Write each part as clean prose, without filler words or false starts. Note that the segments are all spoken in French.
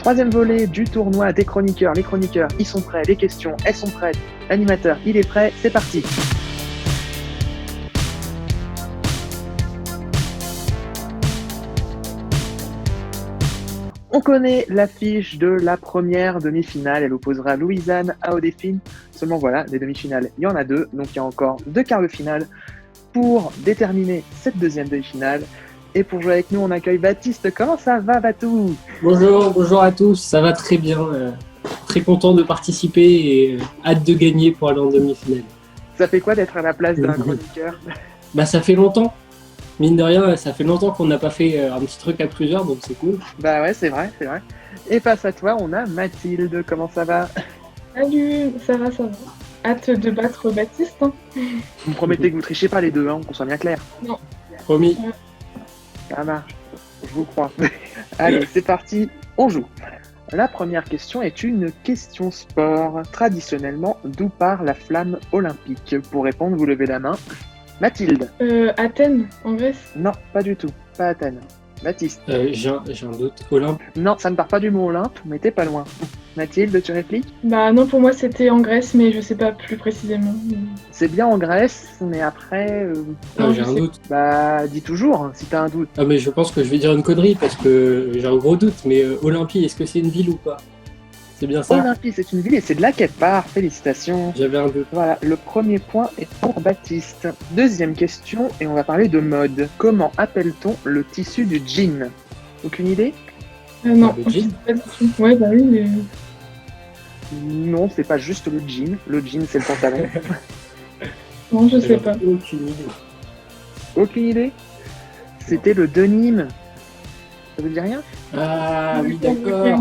Troisième volet du tournoi des chroniqueurs. Les chroniqueurs, ils sont prêts. Les questions, elles sont prêtes. L'animateur, il est prêt. C'est parti. On connaît l'affiche de la première demi-finale. Elle opposera Louisanne à Odefin. Seulement voilà, des demi-finales, il y en a deux. Donc il y a encore 2 quarts de finale pour déterminer cette deuxième demi-finale. Et pour jouer avec nous, on accueille Baptiste. Comment ça va, Batou? Bonjour à tous, ça va très bien. Très content de participer et hâte de gagner pour aller en demi-finale. Ça fait quoi d'être à la place d'un chroniqueur? Bah ça fait longtemps, mine de rien, ça fait longtemps qu'on n'a pas fait un petit truc à plusieurs, donc c'est cool. Bah ouais, c'est vrai. Et face à toi, on a Mathilde. Comment ça va? Salut, ça va. Hâte de battre Baptiste. Hein. Vous me promettez que vous trichez pas les deux, hein, qu'on soit bien clair. Non. Promis. Ça marche, je vous crois. Allez, c'est parti, on joue. La première question est une question sport. Traditionnellement, d'où part la flamme olympique? Pour répondre, vous levez la main. Mathilde? Athènes, en Grèce? Non, pas du tout. Pas Athènes. Baptiste? J'ai un doute. Olympe. Non, ça ne part pas du mot Olympe, mais t'es pas loin. Mathilde, tu répliques? Bah non, pour moi c'était en Grèce, mais je sais pas plus précisément. C'est bien en Grèce, mais après... Non, J'ai je un sais. doute. Bah, dis toujours, si t'as un doute. Ah mais je pense que je vais dire une connerie parce que j'ai un gros doute, mais Olympie, est-ce que c'est une ville ou pas? C'est bien ça? Olympie, c'est une ville et c'est de là qu'elle part. Félicitations. J'avais un doute. Voilà, le premier point est pour Baptiste. Deuxième question, et on va parler de mode. Comment appelle-t-on le tissu du jean? Aucune idée? Non, Le je sais jean pas du tout. Ouais, bah oui, mais... Non, c'est pas juste le jean. Le jean, c'est le pantalon. Non, je sais pas. Aucune idée. Aucune idée? C'était le denim. Ça vous dit rien? Ah oui, d'accord.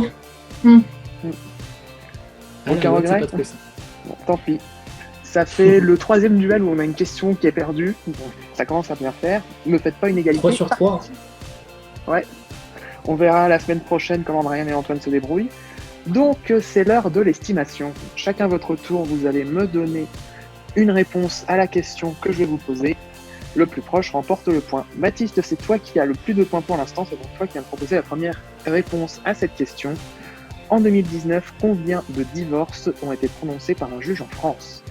Aucun ouais, regret? c'est pas trop ça. Bon, tant pis. Ça fait le troisième duel où on a une question qui est perdue. Bon, ça commence à bien faire. Ne faites pas une égalité. 3 sur 3. Ouais. On verra la semaine prochaine comment Brian et Antoine se débrouillent. Donc, c'est l'heure de l'estimation. Chacun votre tour, vous allez me donner une réponse à la question que je vais vous poser. Le plus proche remporte le point. Baptiste, c'est toi qui as le plus de points pour l'instant. C'est donc toi qui viens de proposer la première réponse à cette question. En 2019, combien de divorces ont été prononcés par un juge en France?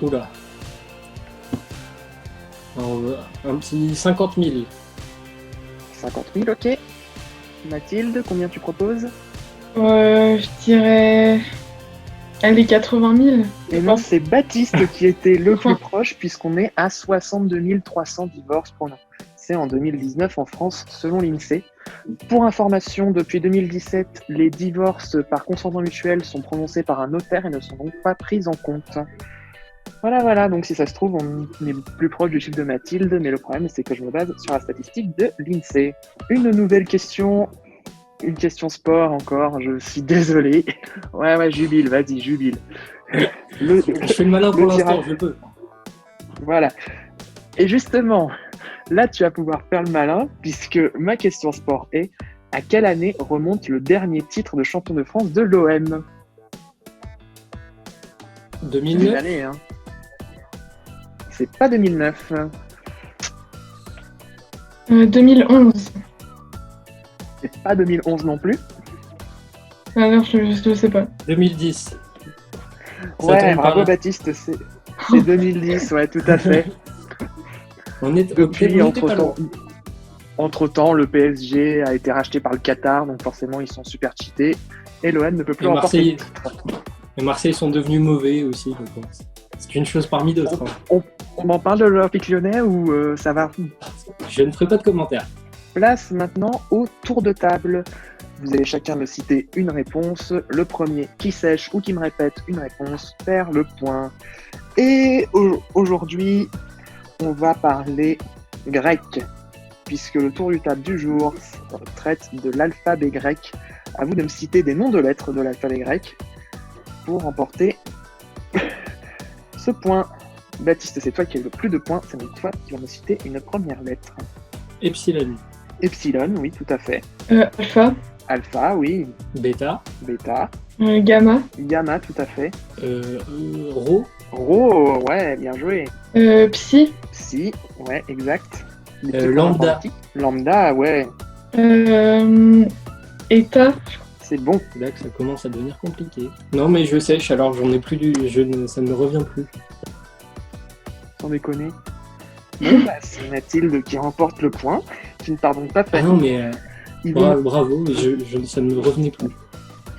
Oula. Alors, un petit 50 000. 50 000, ok. Mathilde, combien tu proposes? Je dirais... Allez, 80 000. Et non, c'est Baptiste qui était le plus proche puisqu'on est à 62 300 divorces prononcés en 2019 en France selon l'INSEE. Pour information, depuis 2017, les divorces par consentement mutuel sont prononcés par un notaire et ne sont donc pas pris en compte. Voilà, donc si ça se trouve, on est plus proche du chiffre de Mathilde, mais le problème c'est que je me base sur la statistique de l'INSEE. Une nouvelle question, une question sport encore, je suis désolé. Ouais, jubile, vas-y, jubile. Je fais le malin pour l'instant, je peux. Voilà. Et justement, là tu vas pouvoir faire le malin, puisque ma question sport est: à quelle année remonte le dernier titre de champion de France de l'OM? 2009. Année, hein. C'est pas 2009. 2011. C'est pas 2011 non plus. Alors, je sais pas. 2010. Ça Ouais, tombe bravo pas. Baptiste, c'est 2010, ouais, tout à fait. On était Depuis, pas loin. entre-temps, le PSG a été racheté par le Qatar, donc forcément, ils sont super cheatés. Et l'OM ne peut plus Et remporter. Les Marseillais sont devenus mauvais aussi, donc bon, c'est une chose parmi d'autres. Hein. On en parle de l'Olympique Lyonnais ou ça va? Je ne ferai pas de commentaires. Place maintenant au tour de table. Vous allez chacun me citer une réponse. Le premier qui sèche ou qui me répète une réponse perd le point. Et aujourd'hui, on va parler grec, puisque le tour du table du jour traite de l'alphabet grec. À vous de me citer des noms de lettres de l'alphabet grec pour remporter ce point. Baptiste, c'est toi qui as le plus de points. C'est donc toi qui vas me citer une première lettre. Epsilon. Epsilon, oui, tout à fait. Alpha. Alpha, oui. Bêta. Bêta. Gamma. Gamma, tout à fait. Rho. Rho, ouais, bien joué. Psi. Psi, ouais, exact. Les petits points Lambda. informatiques. Lambda, ouais. Eta. C'est bon. C'est là que ça commence à devenir compliqué. Non, mais je sèche, alors j'en ai plus ça ne me revient plus. Sans déconner. Bon, bah, c'est Mathilde qui remporte le point. Tu ne pars donc pas Ah non, mais Il vous, bravo, mais ça ne me revenait plus.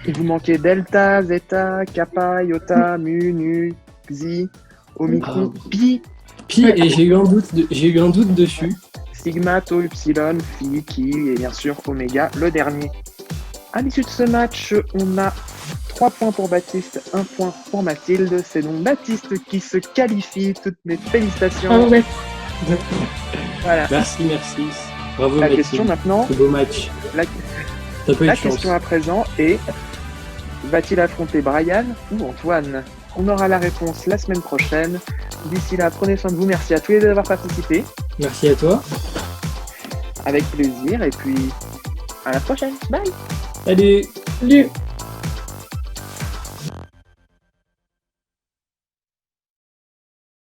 il vous manquait delta, zeta, kappa, iota, mu, nu, xi, omicron, pi, Pi, et j'ai eu un doute dessus. sigma, tau, upsilon, phi, chi, et bien sûr oméga, le dernier. À l'issue de ce match, on a 3 points pour Baptiste, 1 point pour Mathilde. C'est donc Baptiste qui se qualifie. Toutes mes félicitations. Bravo, Baptiste. Voilà. Merci. Bravo, La Mathilde. question maintenant, C'est beau match. la, T'as pas eu la de chance. question à présent est, va-t-il affronter Brian ou Antoine? On aura la réponse la semaine prochaine. D'ici là, prenez soin de vous. Merci à tous les deux d'avoir participé. Merci à toi. Avec plaisir. Et puis, à la prochaine. Bye. Allez. Salut.